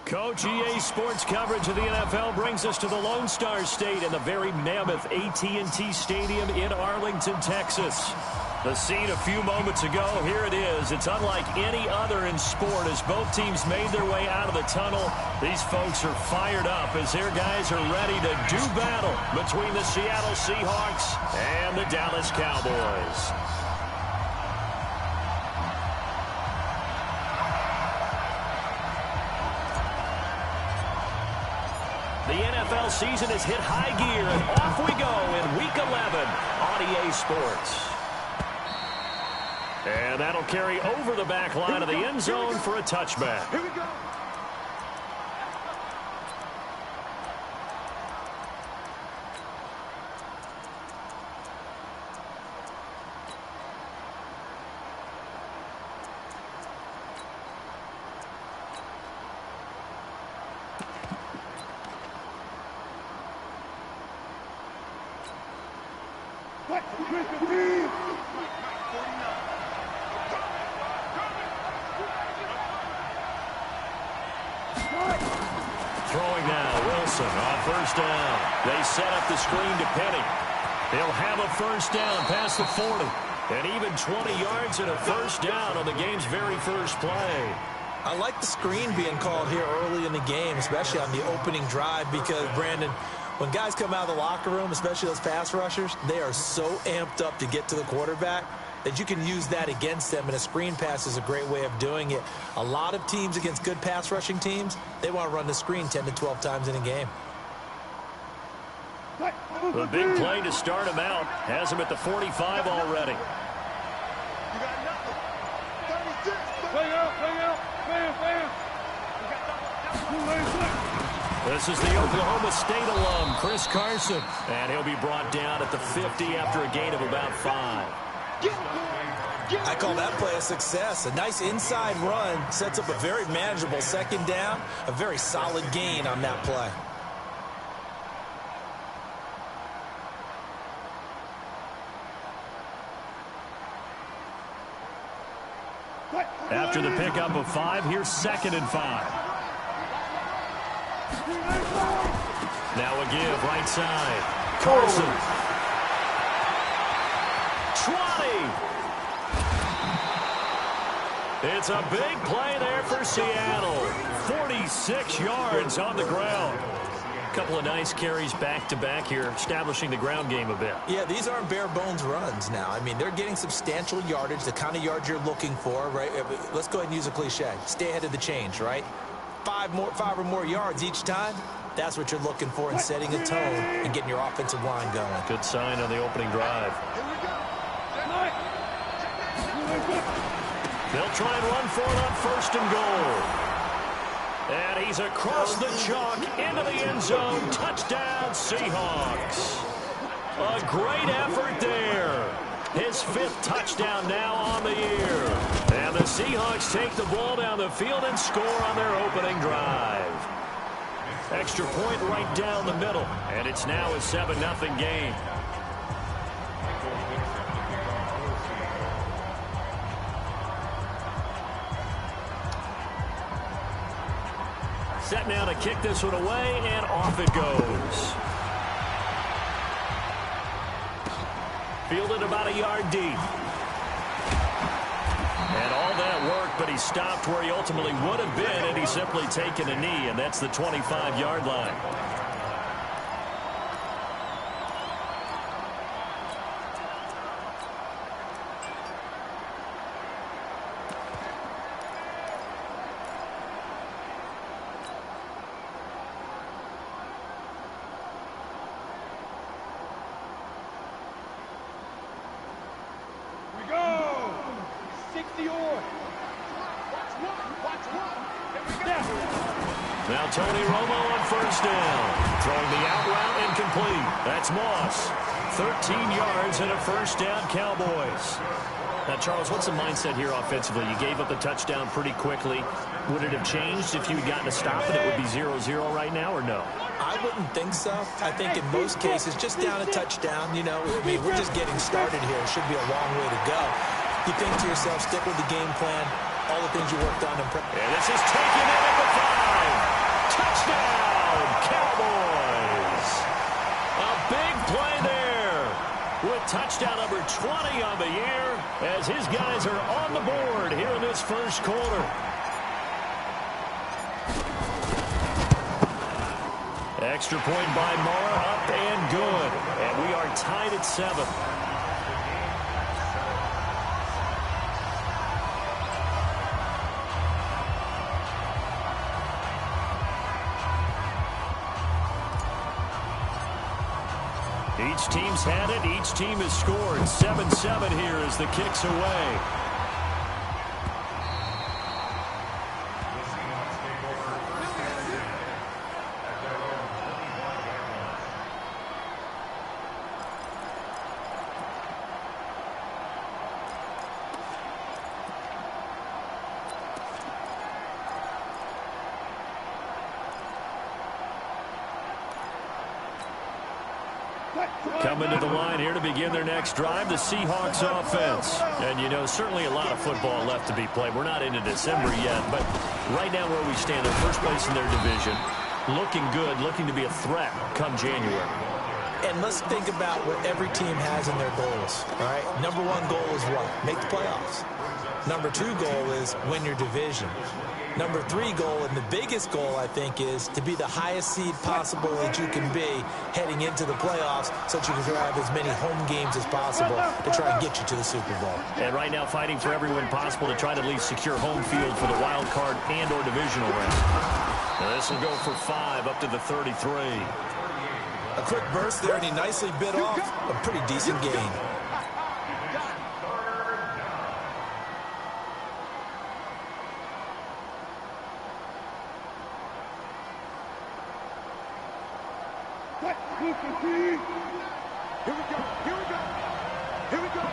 Coach, EA Sports coverage of the NFL brings us to the Lone Star State in the very mammoth AT&T Stadium in Arlington, Texas. The scene a few moments ago, here it is. It's unlike any other in sport as both teams made their way out of the tunnel. These folks are fired up as their guys are ready to do battle between the Seattle Seahawks and the Dallas Cowboys. The NFL season has hit high gear, and off we go in Week 11 on EA Sports. And that'll carry over the back line of the end zone for a touchback. Here we go. Throwing now, Wilson on first down. They set up the screen to Penny. He'll have a first down past the 40. And even 20 yards and a first down on the game's very first play. I like the screen being called here early in the game, especially on the opening drive, because, Brandon, when guys come out of the locker room, especially those pass rushers, they are so amped up to get to the quarterback that you can use that against them, and a screen pass is a great way of doing it. A lot of teams against good pass rushing teams, they want to run the screen 10 to 12 times in a game. The big play to start him out has him at the 45 already. You got nothing. 36. Play out. This is the Oklahoma State alum, Chris Carson, and he'll be brought down at the 50 after a gain of about 5. I call that play a success. A nice inside run sets up a very manageable second down, a very solid gain on that play. After the pickup of 5, here's 2nd and 5. Now a give right side. Carson. 20. It's a big play there for Seattle. 46 yards on the ground. A couple of nice carries back-to-back here, establishing the ground game a bit. Yeah, these aren't bare-bones runs now. I mean, they're getting substantial yardage, the kind of yards you're looking for, right? Let's go ahead and use a cliche. Stay ahead of the change, right? 5 or more yards each time. That's what you're looking for in setting a tone and getting your offensive line going. Good sign on the opening drive. They'll try and run for it on 1st and goal. And he's across the chalk into the end zone. Touchdown, Seahawks. A great effort there. His 5th touchdown now on the year. And the Seahawks take the ball down the field and score on their opening drive. Extra point right down the middle. And it's now a 7-0 game. Set now to kick this one away, and off it goes. Fielded about a yard deep. And all that work, but he he stopped where he ultimately would have been had he simply taken a knee, and that's the 25-yard line. Now Tony Romo on first down. Throwing the out route incomplete. That's Moss. 13 yards and a first down, Cowboys. Now, Charles, what's the mindset here offensively? You gave up the touchdown pretty quickly. Would it have changed if you had gotten a stop and it would be 0-0 right now, or no? I wouldn't think so. I think in most cases, just down a touchdown, you know, I mean, we're just getting started here. It should be a long way to go. You think to yourself, stick with the game plan, all the things you worked on. And this is taken in at the 5. Touchdown, Cowboys. A big play there with touchdown number 20 on the year as his guys are on the board here in this first quarter. Extra point by Moore, up and good. And we are tied at 7. Each team's had it. Each team has scored. 7-7 here as the kick's away. Coming to the line here to begin their next drive, the Seahawks offense. And, you know, certainly a lot of football left to be played. We're not into December yet, but right now where we stand in first place in their division, looking good, looking to be a threat come January. And let's think about what every team has in their goals, all right? Number 1 goal is what? Make the playoffs. Number 2 goal is win your division. Number 3 goal, and the biggest goal, I think, is to be the highest seed possible that you can be heading into the playoffs so that you can have as many home games as possible to try and get you to the Super Bowl. And right now fighting for every win possible to try to at least secure home field for the wild card and or divisional round. Now this will go for 5 up to the 33. A quick burst there, and he nicely bit off a pretty decent gain. Here we go. Here we go. Here we go.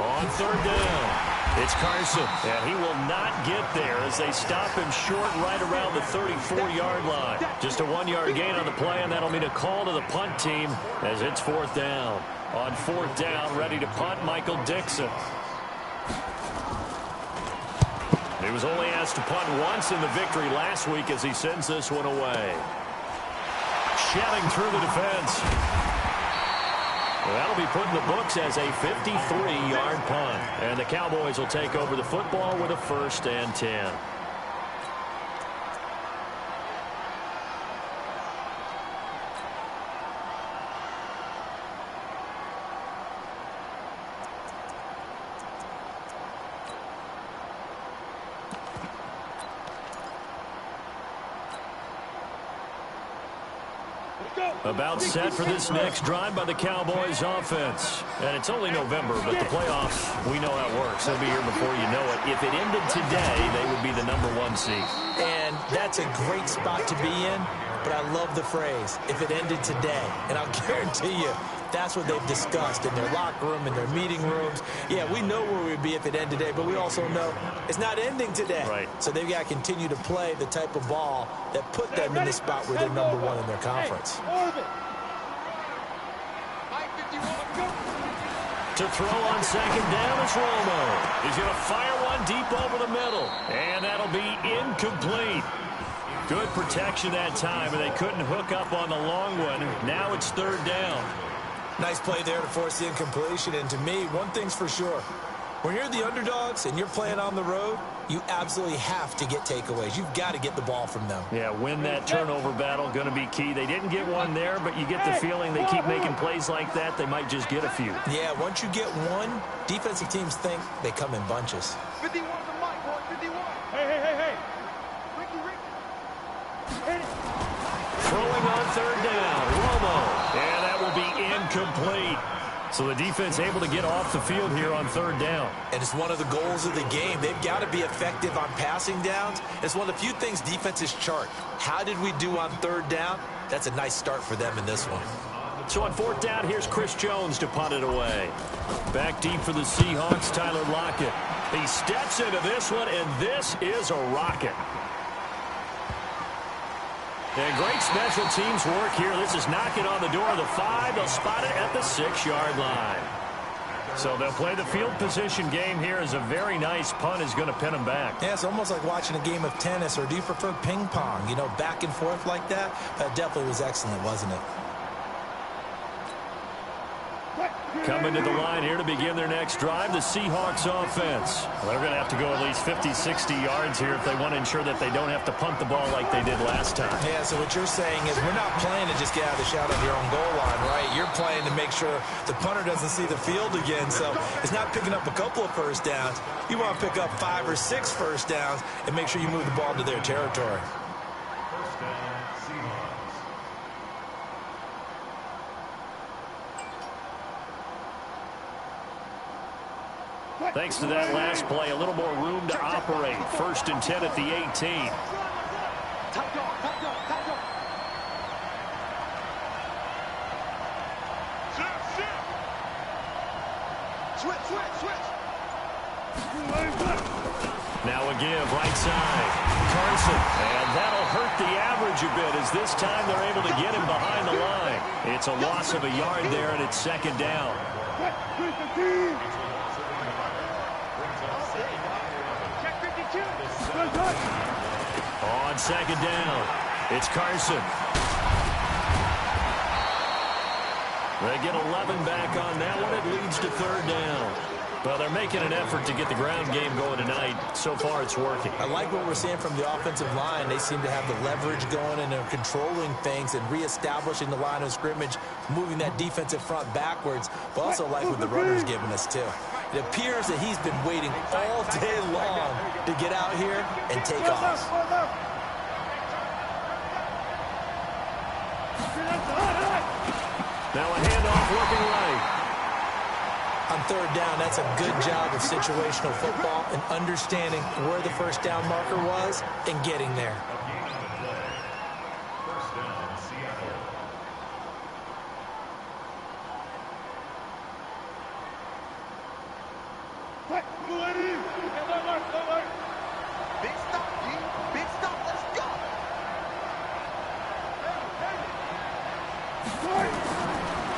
On third down, it's Carson, and he will not get there as they stop him short right around the 34-yard line. Just a 1-yard gain on the play, and that'll mean a call to the punt team as it's 4th down. On 4th down, ready to punt, Michael Dixon. He was only asked to punt once in the victory last week as he sends this one away. Shelling through the defense. Well, that'll be put in the books as a 53-yard punt. And the Cowboys will take over the football with a 1st and 10. About set for this next drive by the Cowboys offense. And it's only November, but the playoffs, we know how it works. They'll be here before you know it. If it ended today, they would be the number 1 seed. And that's a great spot to be in, but I love the phrase, if it ended today. And I'll guarantee you, that's what they've discussed in their locker room, in their meeting rooms. Yeah, we know where we'd be if it ended today, but we also know it's not ending today. Right. So they've got to continue to play the type of ball that put them in the spot where they're number 1 in their conference. To throw on 2nd down is Romo. He's going to fire one deep over the middle, and that'll be incomplete. Good protection that time, and they couldn't hook up on the long one. Now it's third down. Nice play there to force the incompletion. And to me, one thing's for sure. When you're the underdogs and you're playing on the road, you absolutely have to get takeaways. You've got to get the ball from them. Yeah, win that turnover battle, going to be key. They didn't get one there, but you get the feeling they keep making plays like that, they might just get a few. Yeah, once you get one, defensive teams think they come in bunches. 51 to Mike, boy, 51. Hey. Ricky. Throwing on third down, Romo. And that will be incomplete. So the defense able to get off the field here on third down. And it's one of the goals of the game. They've got to be effective on passing downs. It's one of the few things defenses chart. How did we do on third down? That's a nice start for them in this one. So on fourth down, here's Chris Jones to punt it away. Back deep for the Seahawks, Tyler Lockett. He steps into this one, and this is a rocket. And great special teams work here. This is knocking on the door of the 5. They'll spot it at the 6-yard line. So they'll play the field position game here as a very nice punt is going to pin them back. Yeah, it's almost like watching a game of tennis, or do you prefer ping pong? You know, back and forth like that? That definitely was excellent, wasn't it? Coming to the line here to begin their next drive, the Seahawks offense. Well, they're going to have to go at least 50, 60 yards here if they want to ensure that they don't have to punt the ball like they did last time. Yeah, so what you're saying is we're not playing to just get out of the shot of your own goal line, right? You're playing to make sure the punter doesn't see the field again. So it's not picking up a couple of first downs. You want to pick up 5 or 6 first downs and make sure you move the ball into their territory. Thanks to that last play, a little more room to operate. 1st and 10 at the 18. Switch. Now a give, right side. Carson, and that'll hurt the average a bit as this time they're able to get him behind the line. It's a loss of a yard there, and it's 2nd down. On 2nd down, it's Carson. They get 11 back on that one. It leads to 3rd down. Well, they're making an effort to get the ground game going tonight. So far, it's working. I like what we're seeing from the offensive line. They seem to have the leverage going, and they're controlling things and reestablishing the line of scrimmage, moving that defensive front backwards, but also like what the runner's giving us, too. It appears that he's been waiting all day long to get out here and take off. Now a handoff working right. On 3rd down, that's a good job of situational football and understanding where the first down marker was and getting there. Big stop, let's go.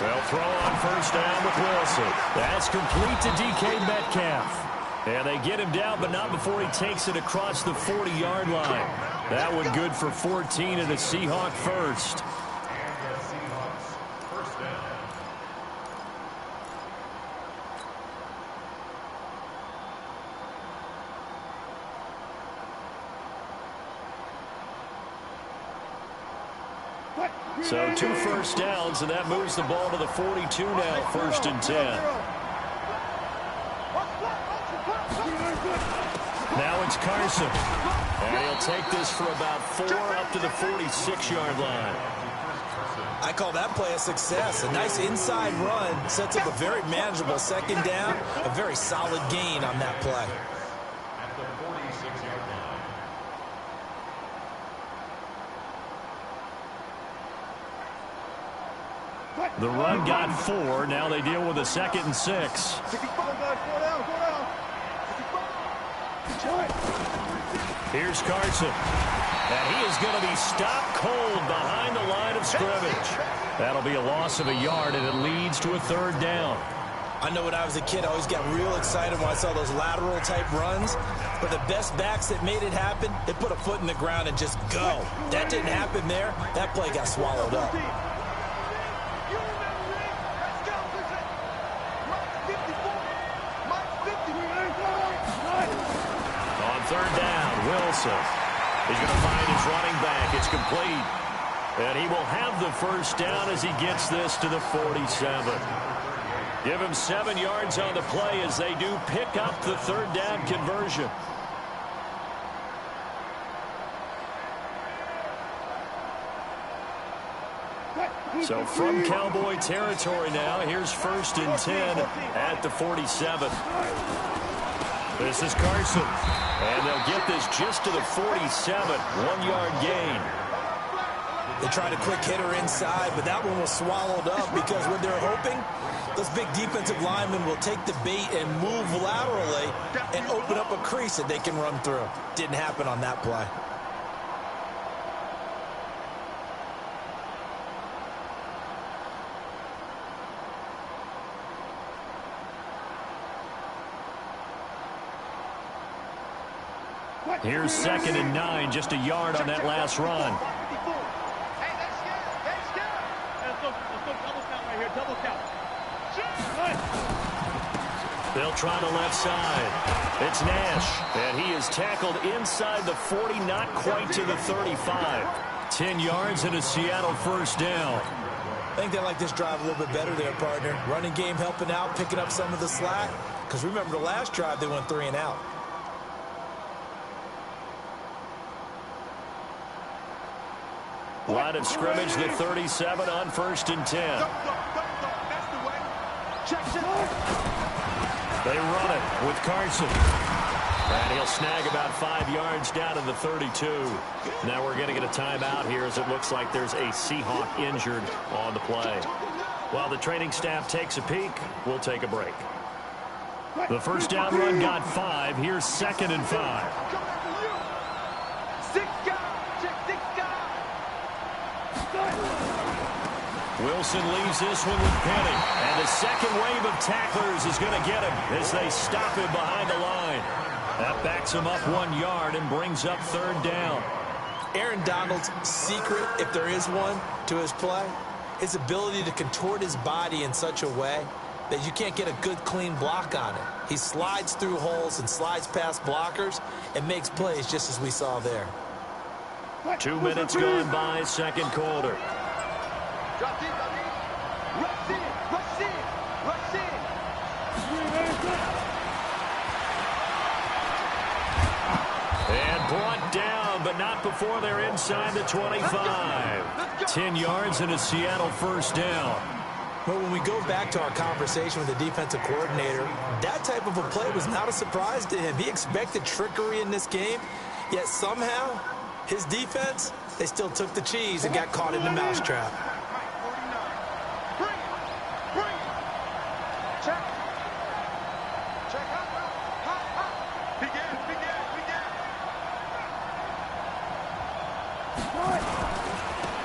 They'll throw on 1st down with Wilson. That's complete to DK Metcalf. And they get him down, but not before he takes it across the 40-yard line. That one good for 14 and a Seahawk first. So 2 first downs, and that moves the ball to the 42 now, 1st and 10. Now it's Carson. And he'll take this for about 4 up to the 46-yard line. I call that play a success. A nice inside run sets up a very manageable 2nd down, a very solid gain on that play. The run got 4. Now they deal with a 2nd and 6. Here's Carson. And he is going to be stopped cold behind the line of scrimmage. That'll be a loss of a yard, and it leads to a 3rd down. I know when I was a kid, I always got real excited when I saw those lateral type runs. But the best backs that made it happen, they put a foot in the ground and just go. That didn't happen there. That play got swallowed up. On third down, Wilson. He's going to find his running back. It's complete. And he will have the first down as he gets this to the 47. Give him 7 yards on the play as they do pick up the third down conversion. So from Cowboy territory now, here's 1st and 10 at the 47. This is Carson. And they'll get this just to the 47. 1-yard gain. They tried a quick hitter inside, but that one was swallowed up because what they're hoping, those big defensive linemen will take the bait and move laterally and open up a crease that they can run through. Didn't happen on that play. Here's 2nd and 9, just a yard on that last run. They'll try the left side. It's Nash, and he is tackled inside the 40, not quite to the 35. 10 yards and a Seattle first down. I think they like this drive a little bit better there, partner. Running game helping out, picking up some of the slack. Because remember, the last drive, they went 3 and out. Line of scrimmage, the 37 on 1st and 10. They run it with Carson. And he'll snag about 5 yards down to the 32. Now we're going to get a timeout here as it looks like there's a Seahawk injured on the play. While the training staff takes a peek, we'll take a break. The first down run got 5. Here's 2nd and 5. Wilson leaves this one with Penny. And the second wave of tacklers is going to get him as they stop him behind the line. That backs him up 1 yard and brings up 3rd down. Aaron Donald's secret, if there is one, to his play, his ability to contort his body in such a way that you can't get a good, clean block on it. He slides through holes and slides past blockers and makes plays just as we saw there. 2 minutes gone by, second quarter. And brought down, but not before they're inside the 25. 10 yards and a Seattle first down. Well, when we go back to our conversation with the defensive coordinator, that type of a play was not a surprise to him. He expected trickery in this game, yet somehow his defense, they still took the cheese and got caught in the mousetrap.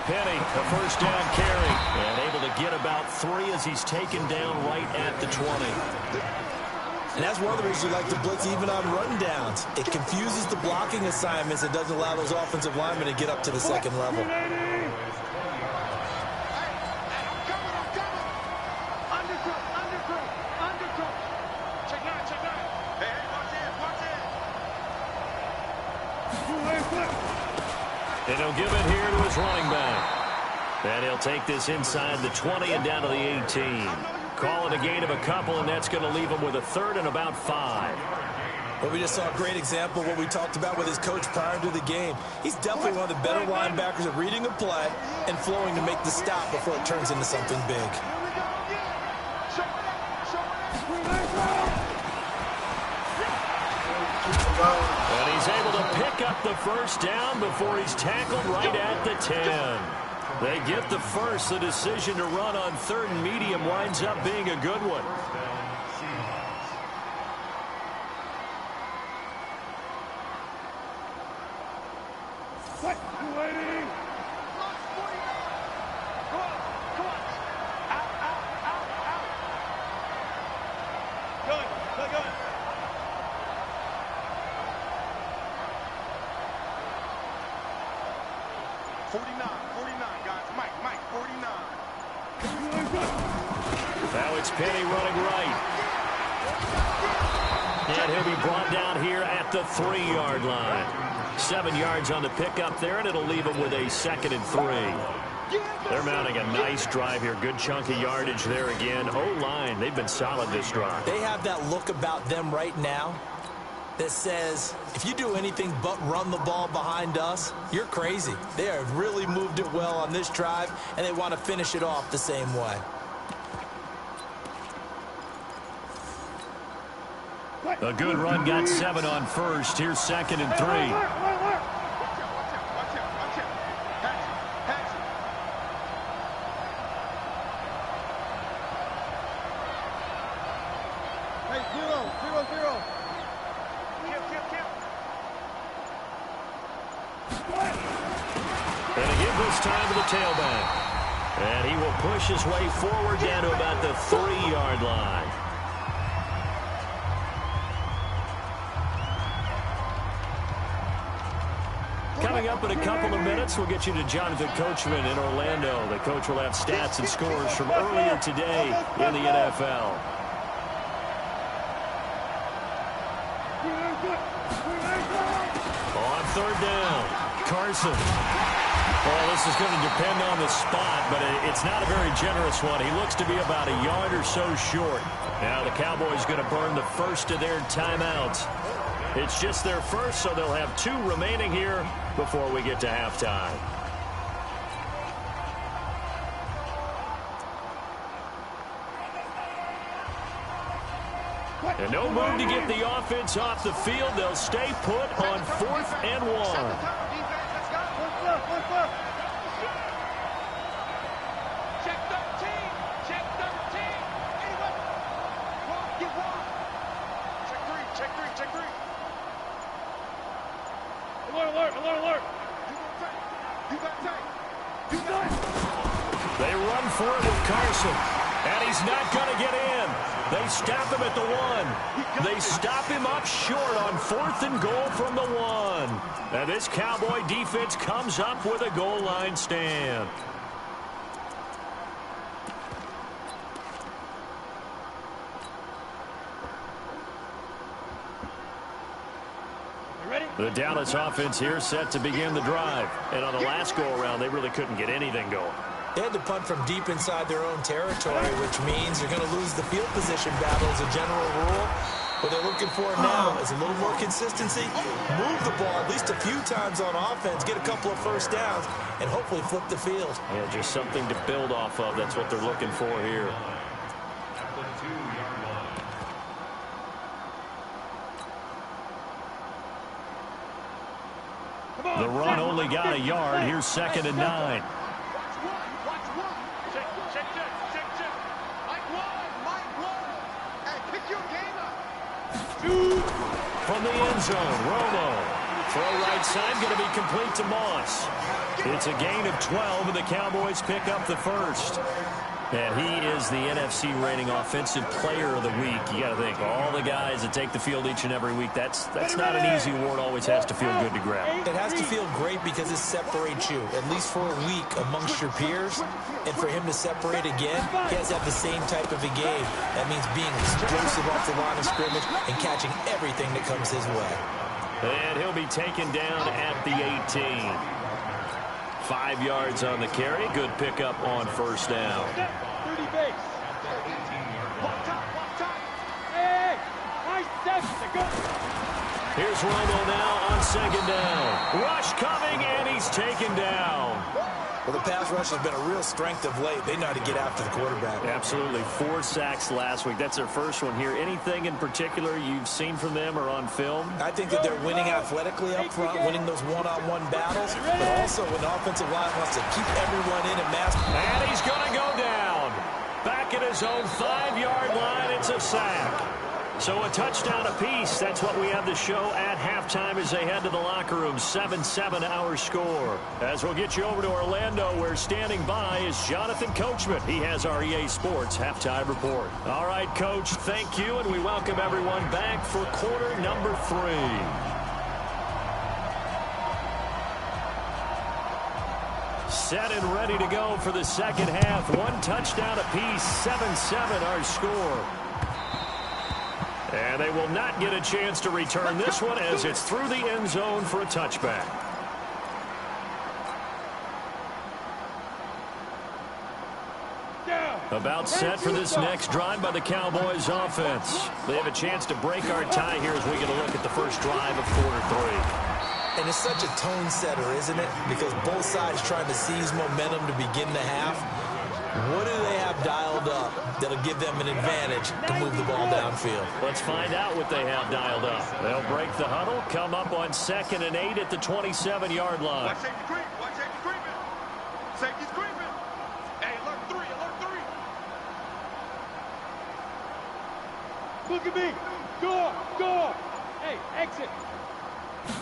Penny, a first down carry, and able to get about 3 as he's taken down right at the 20. And that's one of the reasons you like to blitz even on run downs. It confuses the blocking assignments and doesn't allow those offensive linemen to get up to the second level. And he'll give it here to his running back. And he'll take this inside the 20 and down to the 18. Call it a gain of a couple, and that's going to leave him with a 3rd and about 5. Well, we just saw a great example of what we talked about with his coach prior to the game. He's definitely one of the better linebackers at reading a play and flowing to make the stop before it turns into something big. And he's able to pick up the first down before he's tackled right at the 10. They get the first. The decision to run on 3rd and medium winds up being a good one. 49, guys. Mike, 49. Now it's Penny running right. And he'll be brought down here at the 3-yard line. 7 yards on the pickup there, and it'll leave him with a 2nd and 3. They're mounting a nice drive here. Good chunk of yardage there again. O-line, they've been solid this drive. They have that look about them right now that says, if you do anything but run the ball behind us, you're crazy. They have really moved it well on this drive, and they want to finish it off the same way. A good run, got 7 on first. Here's 2nd and 3. And he gives this time to the tailback. And he will push his way forward down to about the 3-yard line. Coming up in a couple of minutes, we'll get you to Jonathan Coachman in Orlando. The coach will have stats and scores from earlier today in the NFL. On 3rd down, Carson. Well, this is going to depend on the spot, but it's not a very generous one. He looks to be about a yard or so short. Now the Cowboys going to burn the first of their timeouts. It's just their first, so they'll have 2 remaining here before we get to halftime. And no move to get the offense off the field. They'll stay put on 4th and 1. Alert. They run for it with Carson. And he's not going to get in. They stop him at the 1. They stop him up short on 4th and goal from the 1. And this Cowboy defense comes up with a goal line stand. The Dallas offense here set to begin the drive. And on the last go-around, they really couldn't get anything going. They had to punt from deep inside their own territory, which means they're going to lose the field position battle as a general rule. What they're looking for now is a little more consistency, move the ball at least a few times on offense, get a couple of first downs, and hopefully flip the field. Yeah, just something to build off of. That's what they're looking for here. The run only got a yard. Here's 2nd and 9. From the end zone, Romo. Throw right side, going to be complete to Moss. It's a gain of 12, and the Cowboys pick up the first. And he is the NFC reigning offensive player of the week. You got to think, all the guys that take the field each and every week, that's not an easy award. Always has to feel good to grab. It has to feel great because it separates you, at least for a week, amongst your peers. And for him to separate again, he has to have the same type of a game. That means being explosive off the line of scrimmage and catching everything that comes his way. And he'll be taken down at the 18. 5 yards on the carry. Good pickup on first down. 30 base. Here's Romo now on 2nd down. Rush coming, and he's taken down. Well, the pass rush has been a real strength of late. They know how to get after the quarterback. Absolutely. 4 sacks last week. That's their first one here. Anything in particular you've seen from them or on film? I think that they're winning athletically up front, winning those one-on-one battles, but also when the offensive line wants to keep everyone in and mask. And he's going to go down. Back at his own 5-yard line, it's a sack. So a touchdown apiece. That's what we have to show at halftime as they head to the locker room. 7-7 our score. As we'll get you over to Orlando, where standing by is Jonathan Coachman. He has our EA Sports halftime report. All right, Coach, thank you, and we welcome everyone back for quarter number 3. set and ready to go for the second half. One touchdown apiece, 7-7 our score. And they will not get a chance to return this one as it's through the end zone for a touchback. About set for this next drive by the Cowboys offense. They have a chance to break our tie here as we get a look at the first drive of quarter 3. And it's such a tone setter, isn't it? Because both sides trying to seize momentum to begin the half. What do they have dialed up that'll give them an advantage to move the ball downfield? Let's find out what they have dialed up. They'll break the huddle, come up on 2nd and 8 at the 27-yard line. Watch safety creep. Watch safety creeping. Safety's creeping. Hey, alert 3. Alert 3. Look at me. Door. Hey, exit.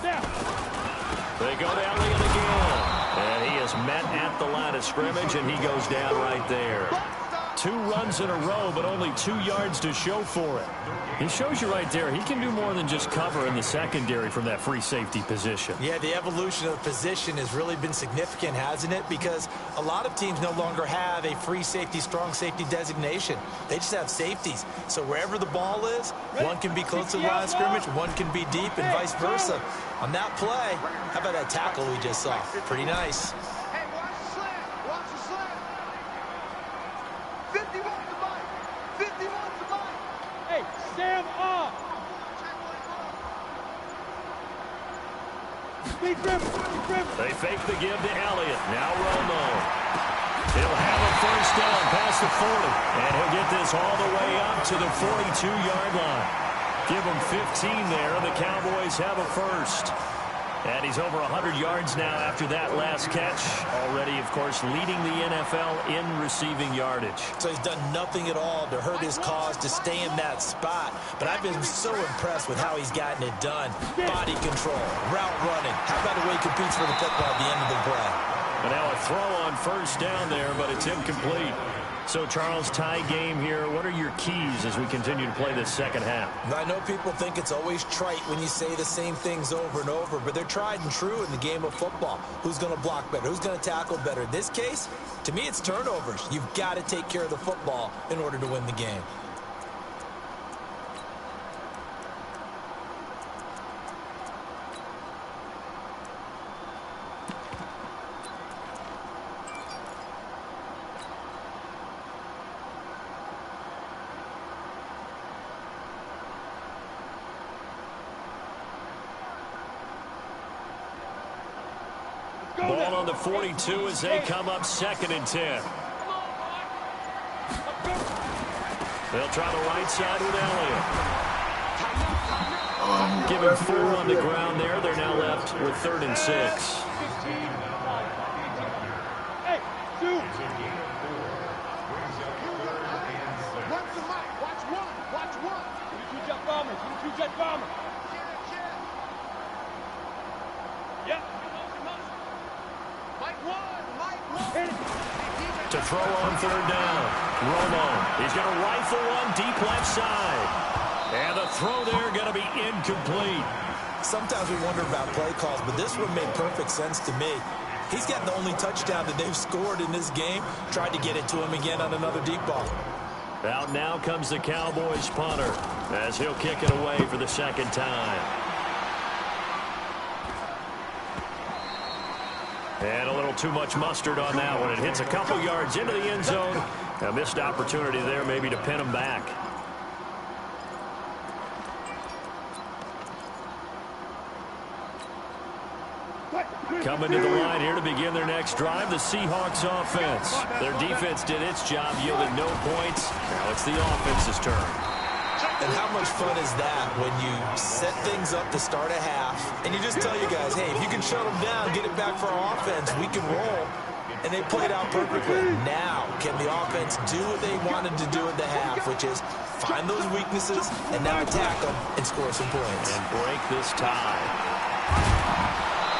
Now. They go to Elliott again. And he is met at the line of scrimmage, and he goes down right there. 2 runs in a row, but only 2 yards to show for it. He shows you right there he can do more than just cover in the secondary from that free safety position. Yeah, the evolution of the position has really been significant, hasn't it? Because a lot of teams no longer have a free safety, strong safety designation. They just have safeties. So wherever the ball is, one can be close to the line of scrimmage, one can be deep, and vice versa. On that play, how about that tackle we just saw? Pretty nice. Hey, watch the slant. Watch the slant. 51's the bite. 51's the bite. Hey, Sam up. They fake the give to Elliott. Now Romo. He'll have a first down past the 40. And he'll get this all the way up to the 42-yard line. Give him 15 there, and the Cowboys have a first. And he's over 100 yards now after that last catch. Already, of course, leading the NFL in receiving yardage. So he's done nothing at all to hurt his cause, to stay in that spot. But I've been so impressed with how he's gotten it done. Body control, route running. How about the way he competes for the football at the end of the play? And now a throw on first down there, but it's incomplete. So, Charles, tie game here. What are your keys as we continue to play this second half? I know people think it's always trite when you say the same things over and over, but they're tried and true in the game of football. Who's going to block better? Who's going to tackle better? In this case, to me, it's turnovers. You've got to take care of the football in order to win the game. Ball on the 42 as they come up 2nd and 10. They'll try the right side with Elliott. Give him 4 on the ground there. They're now left with 3rd and 6. Hey, 2. Run to Mike. Watch 1. Watch 1. 22 jet bombers. 22 jet bombers. Yep. To throw on 3rd down. Romo. He's going to rifle one deep left side. And the throw there going to be incomplete. Sometimes we wonder about play calls, but this one made perfect sense to me. He's got the only touchdown that they've scored in this game. Tried to get it to him again on another deep ball. Out now comes the Cowboys punter as he'll kick it away for the 2nd time. And a little too much mustard on that one. It hits a couple yards into the end zone. A missed opportunity there maybe to pin him back. Coming to the line here to begin their next drive, the Seahawks offense. Their defense did its job, yielded no points. Now it's the offense's turn. And how much fun is that when you set things up to start a half and you just tell your guys, hey, if you can shut them down, get it back for our offense, we can roll. And they played out perfectly. Now, can the offense do what they wanted to do at the half, which is find those weaknesses and now attack them and score some points. And break this tie.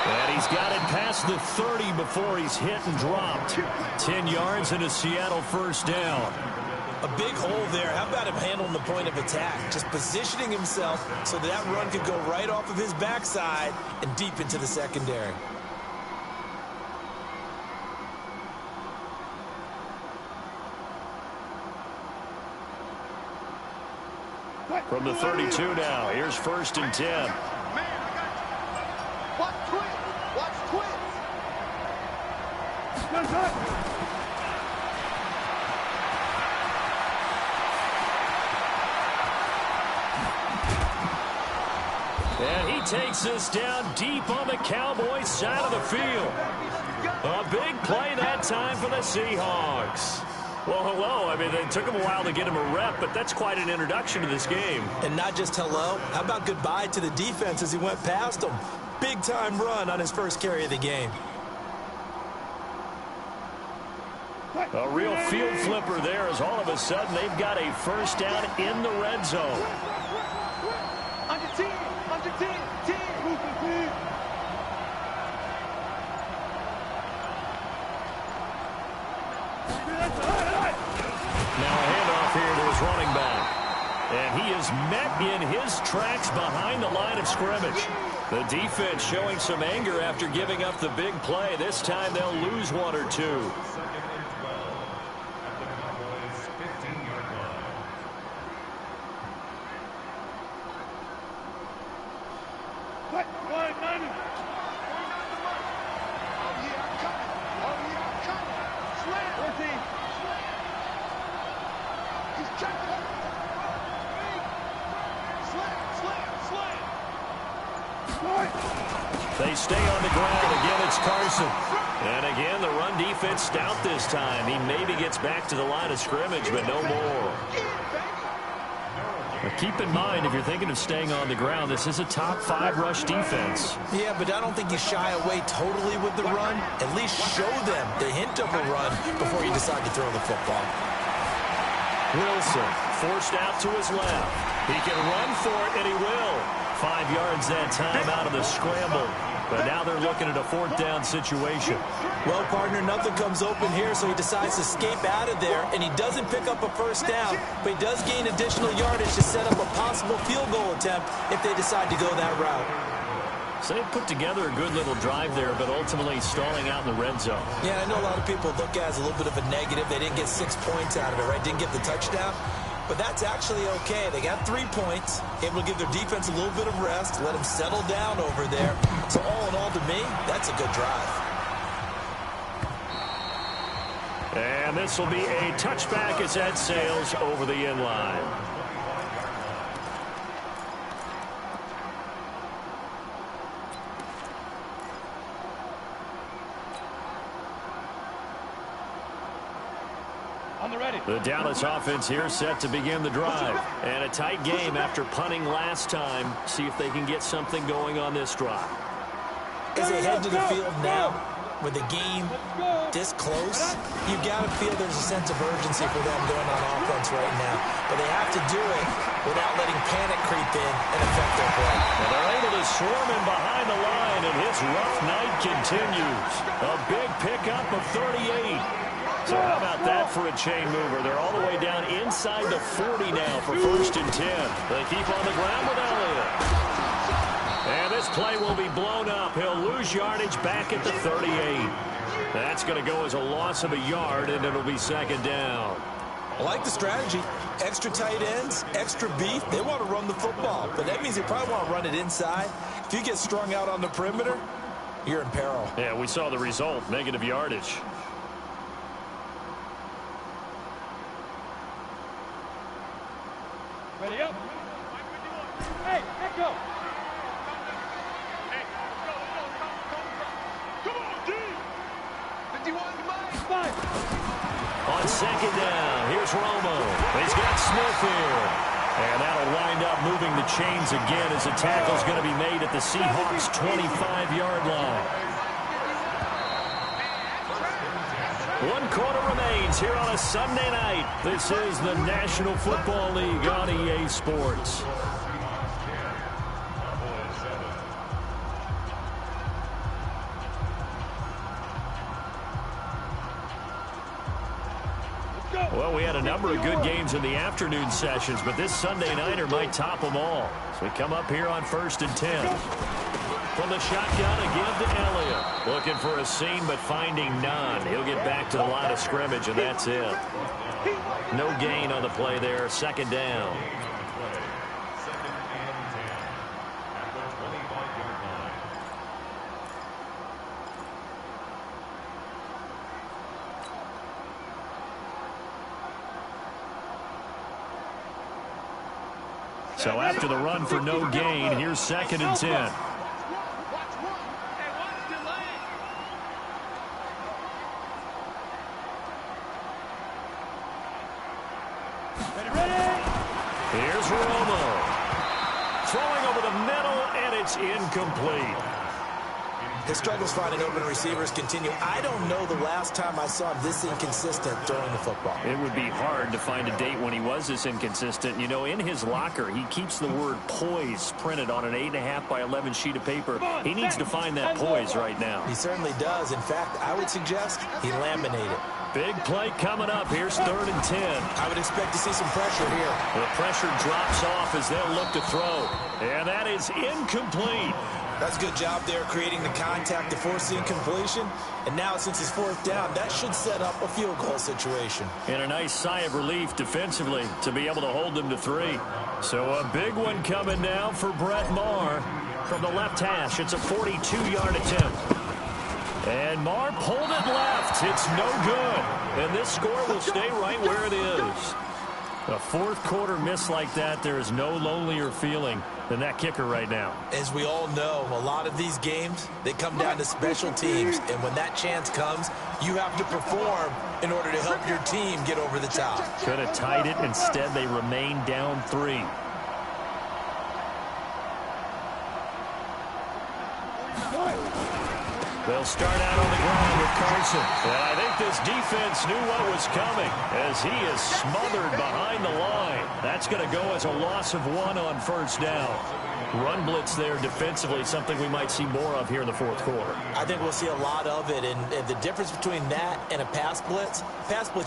And he's got it past the 30 before he's hit and dropped. 10 yards and a Seattle first down. A big hole there. How about him handling the point of attack? Just positioning himself so that run could go right off of his backside and deep into the secondary. From the 32 now, here's 1st and 10. Man, I got you. Watch twins. Watch twins. And he takes us down deep on the Cowboys side of the field. A big play that time for the Seahawks. Well, hello. I mean, it took him a while to get him a rep, but that's quite an introduction to this game. And not just hello. How about goodbye to the defense as he went past them? Big-time run on his first carry of the game. A real field flipper there as all of a sudden they've got a 1st down in the red zone. Under 10. Under 10. 10. Now a handoff here to his running back. And he is met in his tracks behind the line of scrimmage. The defense showing some anger after giving up the big play. This time they'll lose 1 or 2. They stay on the ground. Again, it's Carson. And again, the run defense stout this time. He maybe gets back to the line of scrimmage, but no more. Now keep in mind, if you're thinking of staying on the ground, this is a top 5 rush defense. Yeah, but I don't think you shy away totally with the run. At least show them the hint of a run before you decide to throw the football. Wilson forced out to his left. He can run for it, and he will. 5 yards that time out of the scramble. But now they're looking at a 4th down situation. Well, partner, nothing comes open here, so he decides to escape out of there, and he doesn't pick up a 1st down, but he does gain additional yardage to set up a possible field goal attempt if they decide to go that route. So they put together a good little drive there, but ultimately stalling out in the red zone. Yeah, I know a lot of people look at it as a little bit of a negative. They didn't get 6 points out of it, right? Didn't get the touchdown. But that's actually okay. They got 3 points, able to give their defense a little bit of rest, let them settle down over there. So all in all, to me, that's a good drive. And this will be a touchback as that sails over the end line. The Dallas offense here set to begin the drive. And a tight game after punting last time. See if they can get something going on this drive. As they head to the field now, with the game this close, you got to feel there's a sense of urgency for them going on offense right now. But they have to do it without letting panic creep in and affect their play. And they're able to swarm him behind the line, and his rough night continues. A big pickup of 38. So how about that for a chain mover? They're all the way down inside the 40 now for 1st and 10. They keep on the ground with Elliott. And this play will be blown up. He'll lose yardage back at the 38. That's going to go as a loss of a yard, and it'll be 2nd down. I like the strategy. Extra tight ends, extra beef. They want to run the football, but that means they probably want to run it inside. If you get strung out on the perimeter, you're in peril. Yeah, we saw the result, negative yardage. Ready up. Hey, let go. Come on, D. 51, come on. On 2nd down, here's Romo. He's got Smith here. And that'll wind up moving the chains again as the tackle's going to be made at the Seahawks' 25-yard line. 1 quarter remains here on a Sunday night. This is the National Football League on EA Sports. Well, we had a number of good games in the afternoon sessions, but this Sunday nighter might top them all. So we come up here on 1st and 10. From the shotgun again to Elliott. Looking for a seam, but finding none. He'll get back to the line of scrimmage, and that's it. No gain on the play there. 2nd down. So after the run for no gain, here's 2nd and 10. Here's Romo. Throwing over the middle, and it's incomplete. His struggles finding open receivers continue. I don't know the last time I saw him this inconsistent throwing the football. It would be hard to find a date when he was this inconsistent. You know, in his locker, he keeps the word poise printed on an 8.5 by 11 sheet of paper. He needs to find that poise right now. He certainly does. In fact, I would suggest he laminate it. Big play coming up. Here's 3rd and 10. I would expect to see some pressure here. The pressure drops off as they'll look to throw. And that is incomplete. That's a good job there creating the contact to force the incompletion. And now since it's 4th down, that should set up a field goal situation. And a nice sigh of relief defensively to be able to hold them to 3. So a big one coming now for Brett Maher from the left hash. It's a 42-yard attempt. And Maher pulled it left. It's no good. And this score will stay right where it is. A 4th quarter miss like that, there is no lonelier feeling than that kicker right now. As we all know, a lot of these games, they come down to special teams. And when that chance comes, you have to perform in order to help your team get over the top. Could have tied it. Instead, they remain down 3. They'll start out on the ground with Carson. And I think this defense knew what was coming as he is smothered behind the line. That's going to go as a loss of 1 on 1st down. Run blitz there defensively, something we might see more of here in the 4th quarter. I think we'll see a lot of it. And the difference between that and a pass blitz,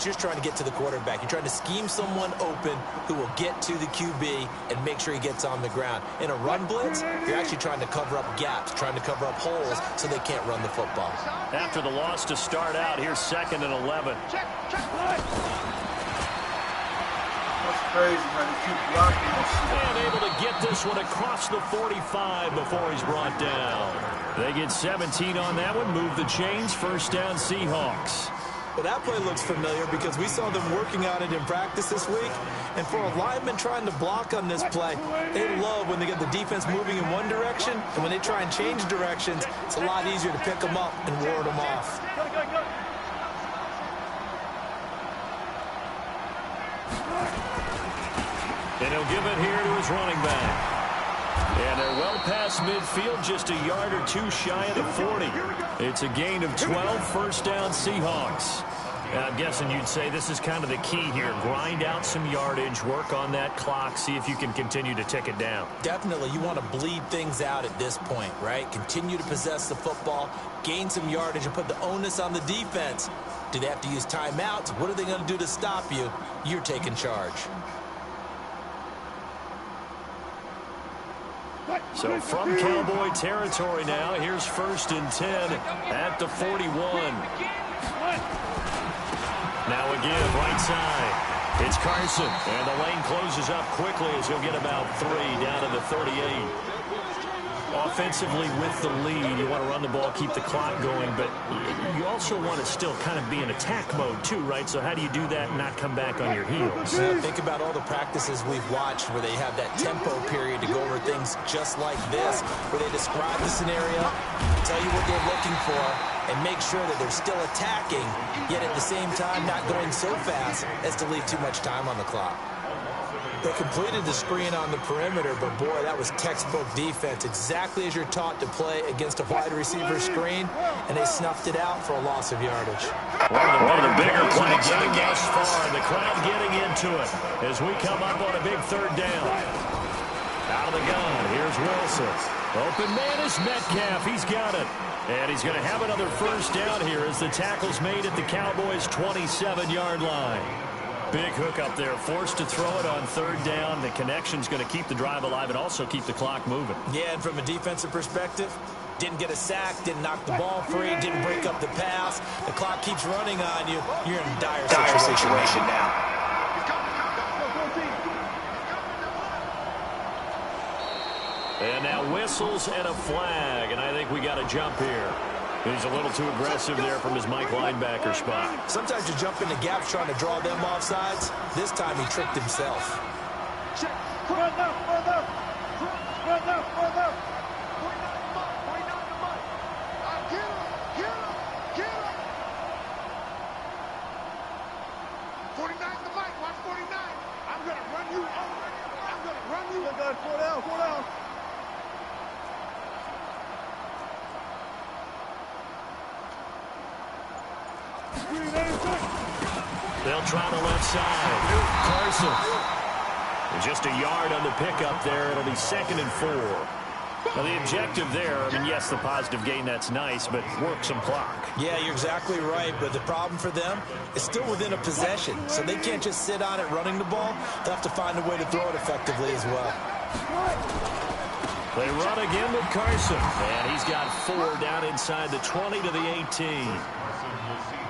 you're trying to get to the quarterback. You're trying to scheme someone open who will get to the QB and make sure he gets on the ground. In a run blitz, you're actually trying to cover up gaps, trying to cover up holes so they can't run the football. After the loss to start out, here's 2nd and 11. Crazy, man. They keep blocking this shit. And able to get this one across the 45 before he's brought down. They get 17 on that one, move the chains, 1st down Seahawks. Well, that play looks familiar because we saw them working on it in practice this week. And for a lineman trying to block on this play, they love when they get the defense moving in one direction. And when they try and change directions, it's a lot easier to pick them up and ward them off. And he'll give it here to his running back. And they're well past midfield, just a yard or 2 shy of the 40. It's a gain of 12, 1st down Seahawks. And I'm guessing you'd say this is kind of the key here. Grind out some yardage, work on that clock, see if you can continue to tick it down. Definitely, you want to bleed things out at this point, right? Continue to possess the football, gain some yardage, and put the onus on the defense. Do they have to use timeouts? What are they going to do to stop you? You're taking charge. So from Cowboy territory now, here's 1st and 10 at the 41. Now again, right side. It's Carson, and the lane closes up quickly as he'll get about 3 down to the 38. Offensively with the lead, you want to run the ball, keep the clock going, but you also want to still kind of be in attack mode too, right? So how do you do that and not come back on your heels? Yeah, think about all the practices we've watched where they have that tempo period to go over things just like this, where they describe the scenario, tell you what they're looking for, and make sure that they're still attacking, yet at the same time not going so fast as to leave too much time on the clock. They completed the screen on the perimeter, but boy, that was textbook defense, exactly as you're taught to play against a wide receiver screen, and they snuffed it out for a loss of yardage. One of the bigger plays of the game thus far, and the crowd getting into it as we come up on a big 3rd down. Out of the gun, here's Wilson. Open man is Metcalf, he's got it. And he's going to have another 1st down here as the tackle's made at the Cowboys' 27-yard line. Big hook up there, forced to throw it on 3rd down. The connection's going to keep the drive alive and also keep the clock moving. Yeah, and from a defensive perspective, didn't get a sack, didn't knock the ball free, didn't break up the pass. The clock keeps running on you. You're in a dire situation now. And now whistles and a flag, and I think we got a jump here. He's a little too aggressive there from his Mike linebacker spot. Sometimes you jump into gaps trying to draw them off sides. This time he tricked himself. Spread left, spread left. Spread left, spread left. 49 to Mike. Get him, get him, get him. 49 to Mike, watch 49. I'm going to run you over. I'm going to run you. Good guys, 4 down, 4 down. They'll try the left side. Carson. Just a yard on the pickup there. It'll be 2nd and 4. Now, the objective there, I mean, yes, the positive gain, that's nice, but work some clock. Yeah, you're exactly right, but the problem for them is still within a possession, so they can't just sit on it running the ball. They'll have to find a way to throw it effectively as well. They run again with Carson, and he's got 4 down inside the 20 to the 18.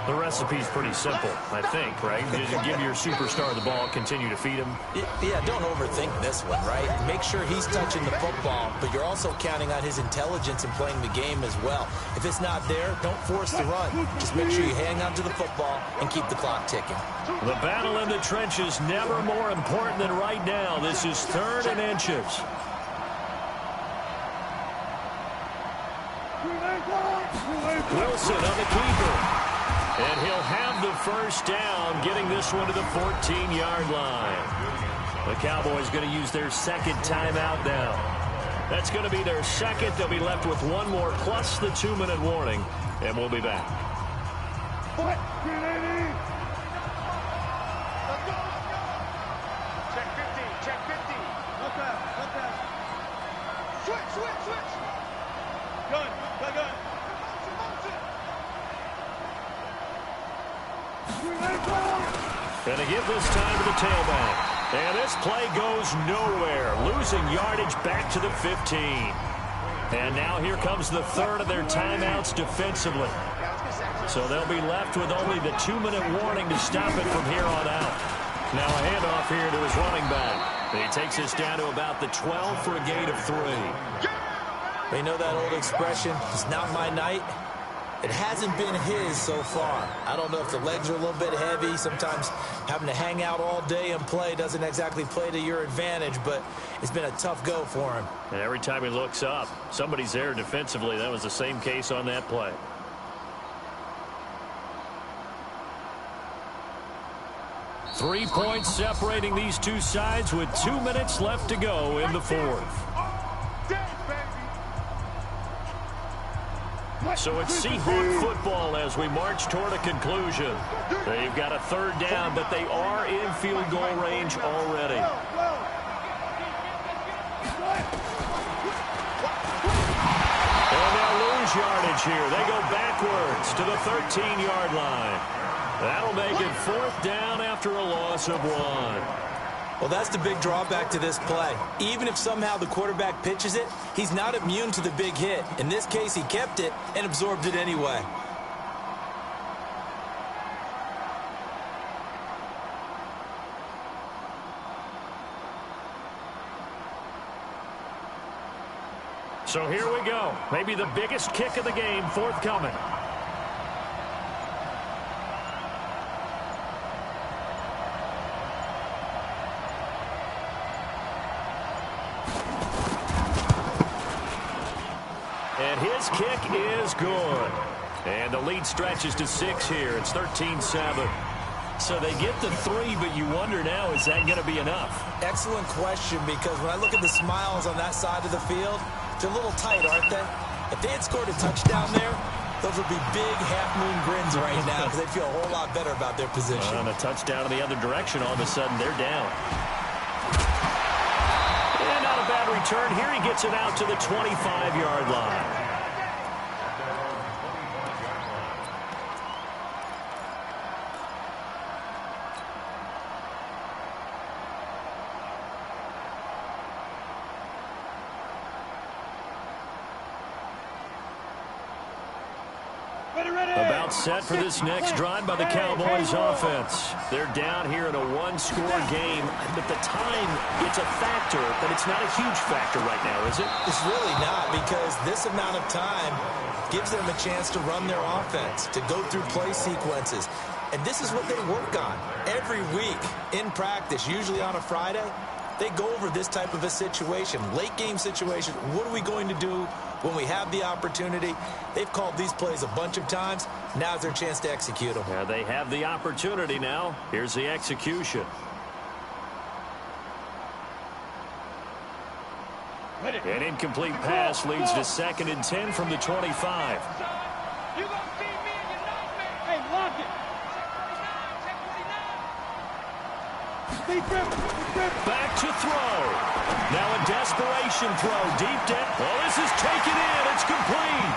The recipe's pretty simple, I think, right? Just give your superstar the ball, continue to feed him. Yeah, don't overthink this one, right? Make sure he's touching the football, but you're also counting on his intelligence in playing the game as well. If it's not there, don't force the run. Just make sure you hang on to the football and keep the clock ticking. The battle in the trenches never more important than right now. This is 3rd and inches. Wilson on the keeper. And he'll have the first down, getting this one to the 14-yard line. The Cowboys going to use their 2nd timeout now. That's going to be their 2nd. They'll be left with 1 more plus the 2-minute warning, and we'll be back. Check 50, check 50. Left pass. Switch. Gun. And they give this time to the tailback. And this play goes nowhere, losing yardage back to the 15. And now here comes the 3rd of their timeouts defensively. So they'll be left with only the 2-minute warning to stop it from here on out. Now a handoff here to his running back. He takes us down to about the 12 for a gain of 3. You know that old expression, it's not my night? It hasn't been his so far. I don't know if the legs are a little bit heavy. Sometimes having to hang out all day and play doesn't exactly play to your advantage, but it's been a tough go for him. And every time he looks up, somebody's there defensively. That was the same case on that play. Three points separating these two sides with 2 minutes left to go in the 4th. So it's Seahawk football as we march toward a conclusion. They've got a 3rd down, but they are in field goal range already. And they'll lose yardage here. They go backwards to the 13-yard line. That'll make it 4th down after a loss of 1. Well, that's the big drawback to this play. Even if somehow the quarterback pitches it, he's not immune to the big hit. In this case, he kept it and absorbed it anyway. So here we go. Maybe the biggest kick of the game forthcoming. And his kick is good. And the lead stretches to 6 here. It's 13-7. So they get the 3, but you wonder now, is that going to be enough? Excellent question, because when I look at the smiles on that side of the field, they're a little tight, aren't they? If they had scored a touchdown there, those would be big half-moon grins right now because they'd feel a whole lot better about their position. On a touchdown in the other direction, all of a sudden they're down. And not a bad return. Here he gets it out to the 25-yard line. About set for this next drive by the Cowboys offense. They're down here in a one-score game, but the time, it's a factor, but it's not a huge factor right now, is it? It's really not, because this amount of time gives them a chance to run their offense, to go through play sequences. And this is what they work on every week in practice, usually on a Friday. they go over this type of a situation, late game situation. What are we going to do when we have the opportunity? They've called these plays a bunch of times. Now's their chance to execute them. Yeah, they have the opportunity now. Here's the execution. An incomplete pass leads to 2nd and 10 from the 25. Back to throw. Now a desperation throw deep down. Oh, this is taken in. It's complete.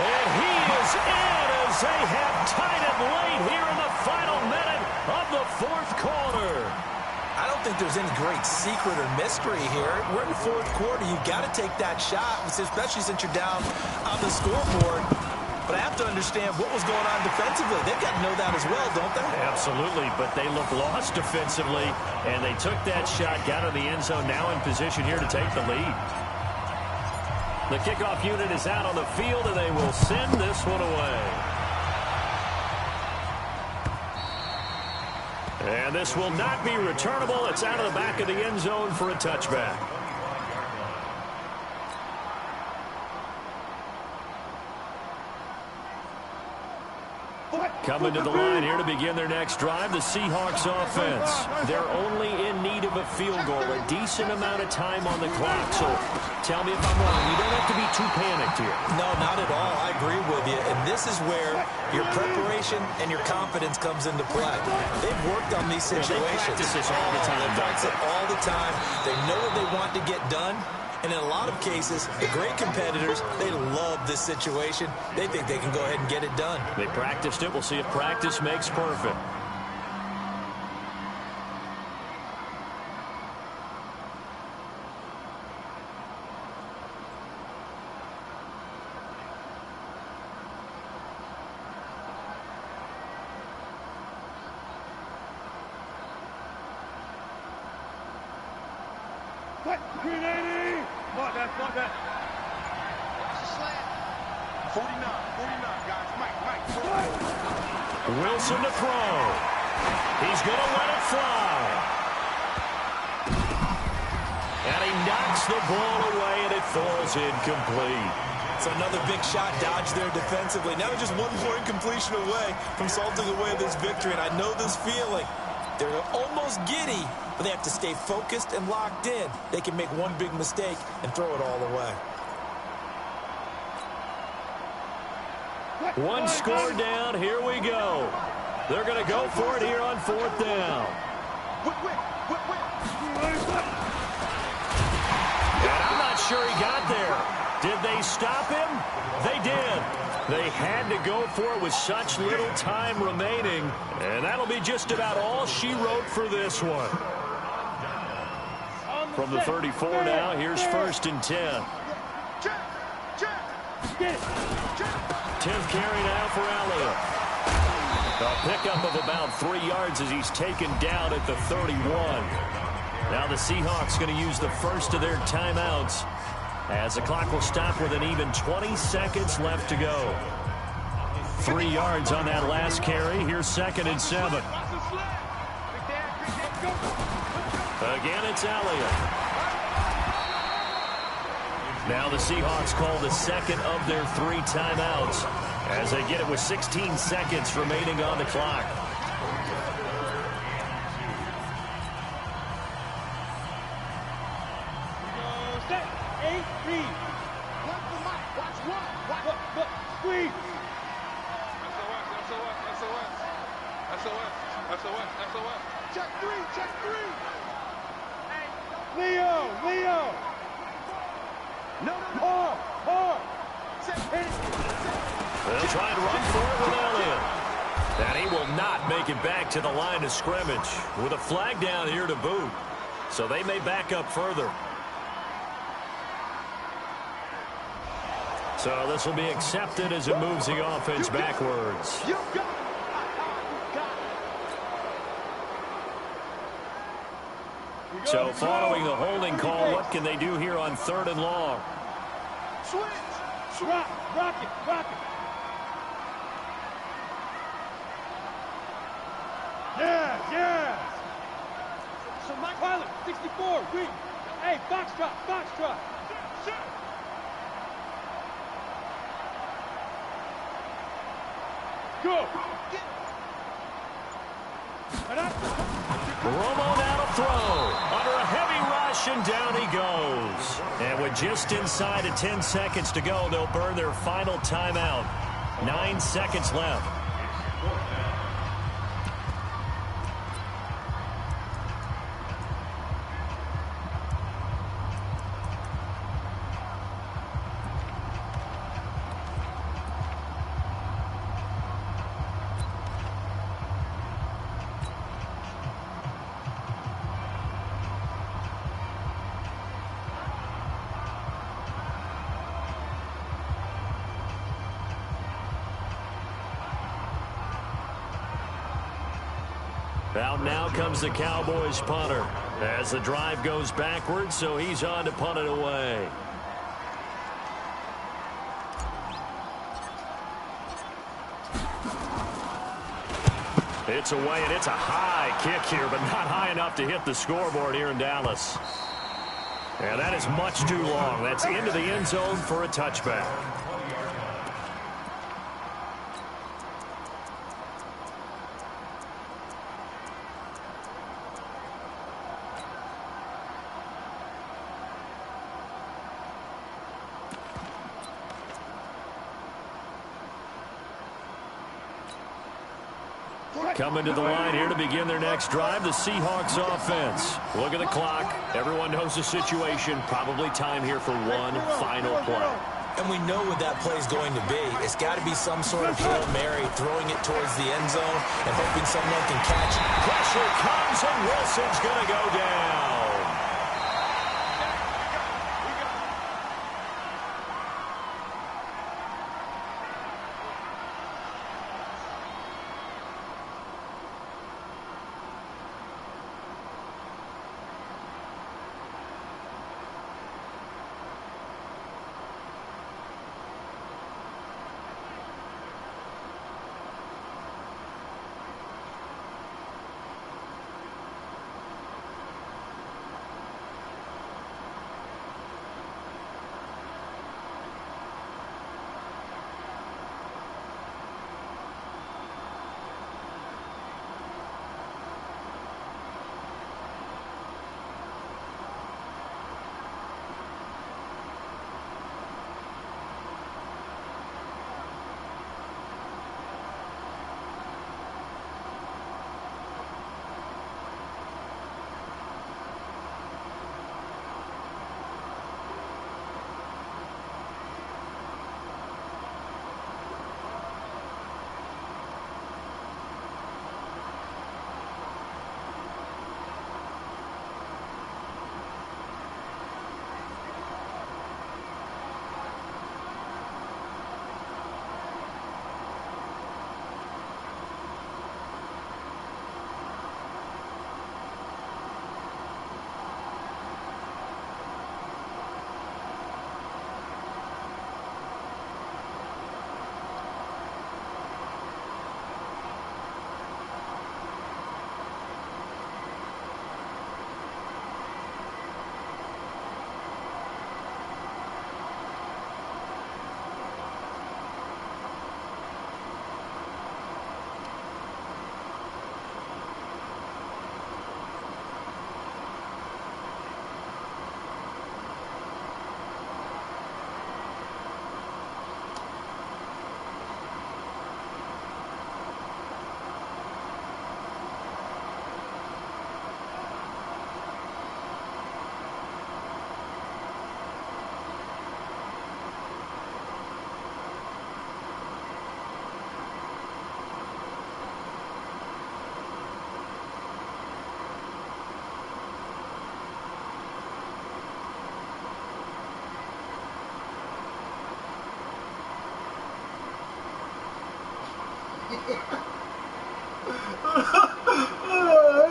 And he is in as they have tied it late here in the final minute of the 4th quarter. I don't think there's any great secret or mystery here. We're in the 4th quarter. You've got to take that shot, especially since you're down on the scoreboard. But I have to understand what was going on defensively. They've got to know that as well, don't they? Absolutely, but they look lost defensively, and they took that shot, got in the end zone, now in position here to take the lead. The kickoff unit is out on the field, and they will send this one away. And this will not be returnable. It's out of the back of the end zone for a touchback. Coming to the line here to begin their next drive, the Seahawks offense. They're only in need of a field goal, a decent amount of time on the clock. So tell me if I'm wrong. You don't have to be too panicked here. No, not at all. I agree with you. And this is where your preparation and your confidence comes into play. They've worked on these situations. They practice this all the time. They practice it all the time. They know what they want to get done. And in a lot of cases, the great competitors, they love this situation. They think they can go ahead and get it done. They practiced it. We'll see if practice makes perfect. Not that. Slant. 49, guys. Mike. Wilson to throw. He's going to let it fly. And he knocks the ball away, and it falls incomplete. It's another big shot dodge there defensively. Now just one more incompletion away from salting away this victory, and I know this feeling. They're almost giddy, but they have to stay focused and locked in. They can make one big mistake and throw it all away. One score down. Here we go. They're going to go for it here on 4th down. And I'm not sure he got there. Did they stop him? They did. They had to go for it with such little time remaining. And that'll be just about all she wrote for this one. From the 34 now, here's 1st and 10. 10th carry now for Elliott. A pickup of about 3 yards as he's taken down at the 31. Now the Seahawks going to use the first of their timeouts as the clock will stop with an even 20 seconds left to go. 3 yards on that last carry. Here's 2nd and 7. Again, it's Elliott. Now the Seahawks call the second of their 3 timeouts as they get it with 16 seconds remaining on the clock. SOS. Check three. Leo. No. They'll try and run for it with Elliott. And he will not make it back to the line of scrimmage with a flag down here to boot. So they may back up further. So this will be accepted as it moves the offense backwards. So following the holding call, what can they do here on 3rd and long? Switch. Rock it. Yeah. Pilot, 64, read. Hey, Foxtrot, Foxtrot. Go. Romo now to throw. Under a heavy rush, and down he goes. And with just inside of 10 seconds to go, they'll burn their final timeout. 9 seconds left. Out now comes the Cowboys punter as the drive goes backwards, so he's on to punt it away. It's away, and it's a high kick here, but not high enough to hit the scoreboard here in Dallas. And that is much too long. That's into the end zone for a touchback. Coming to the line here to begin their next drive, the Seahawks offense. Look at the clock. Everyone knows the situation. Probably time here for one final play. And we know what that play is going to be. It's got to be some sort of Hail Mary, throwing it towards the end zone and hoping someone can catch it. Pressure comes, and Wilson's going to go down.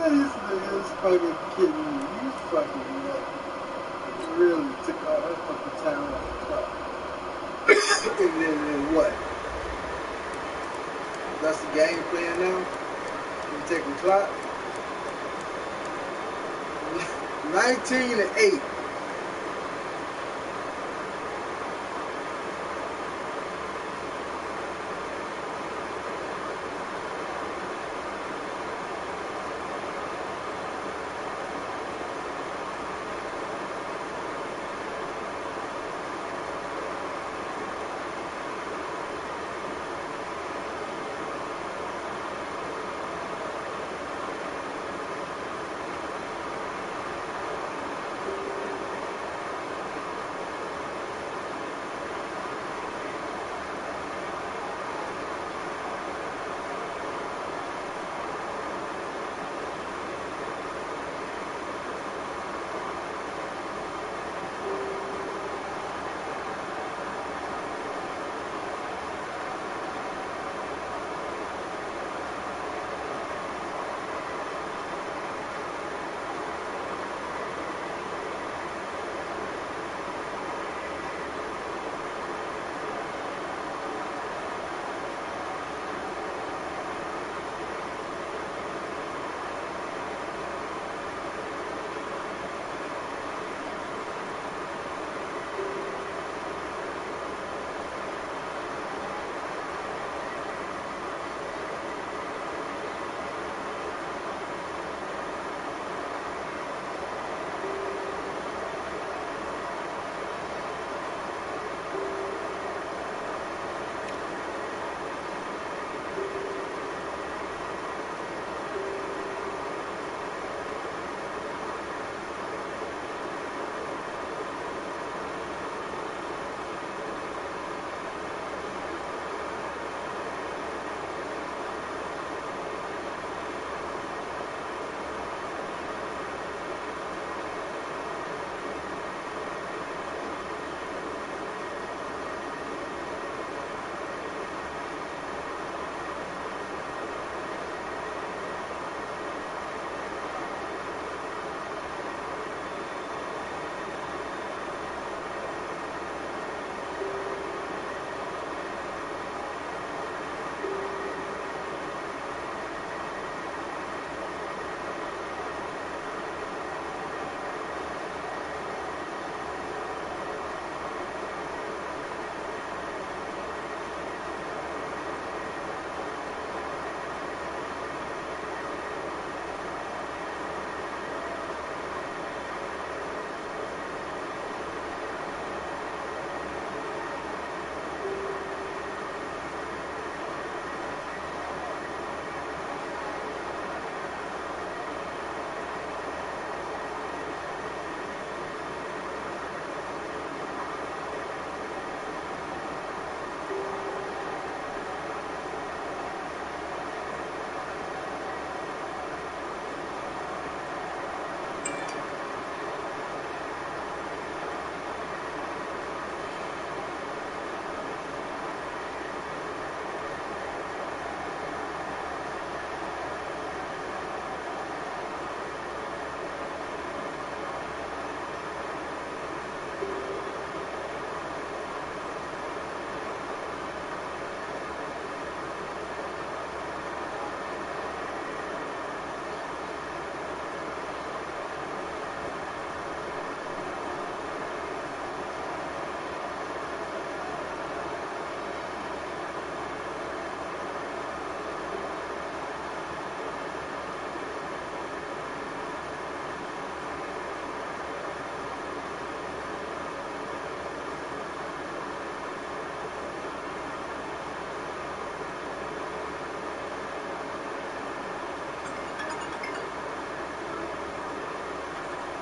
This nigga's fucking kidding me. You fucking nuts. Really took all that fucking time off the clock. And then what? That's the game plan now? You take the clock? 19-8.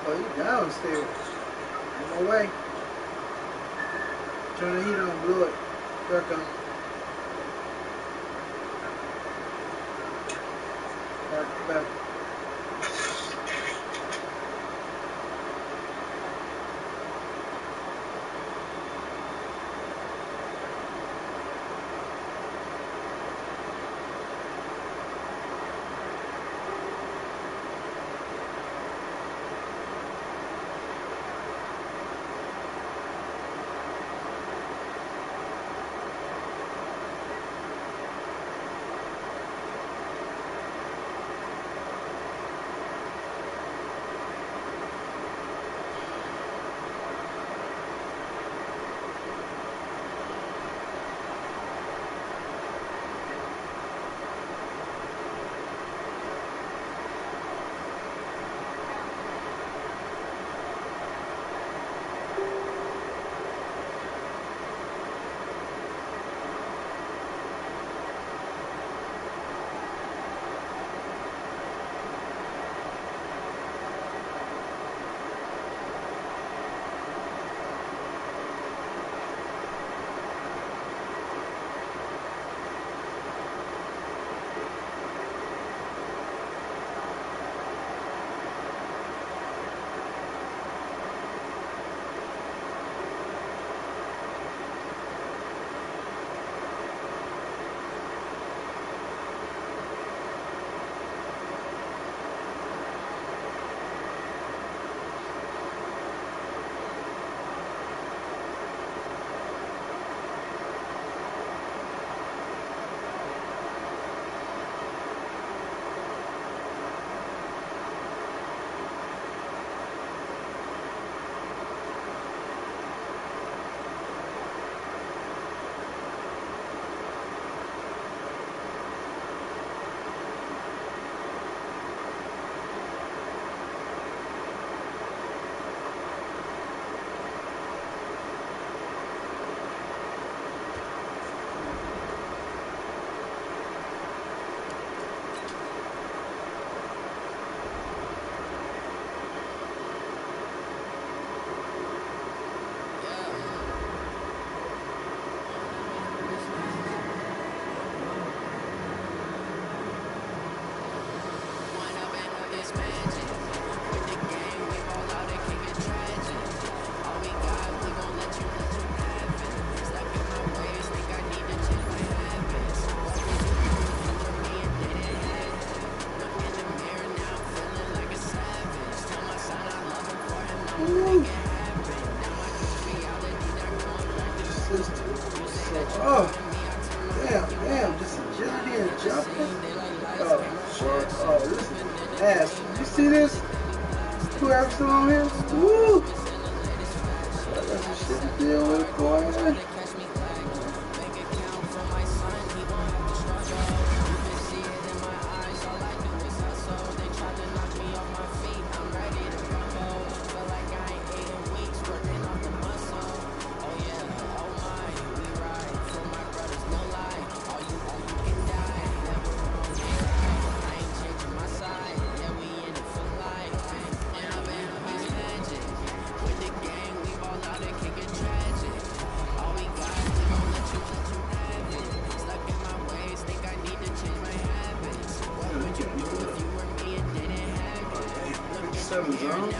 Oh, you downstairs. On my way. Turn the heat on, blew it. Here it comes. Alright, back. jumping. Oh, shit. Oh, this is ass. You see this? Whoever's still on here? Woo! I got some shit to deal with, boy. Seven zone.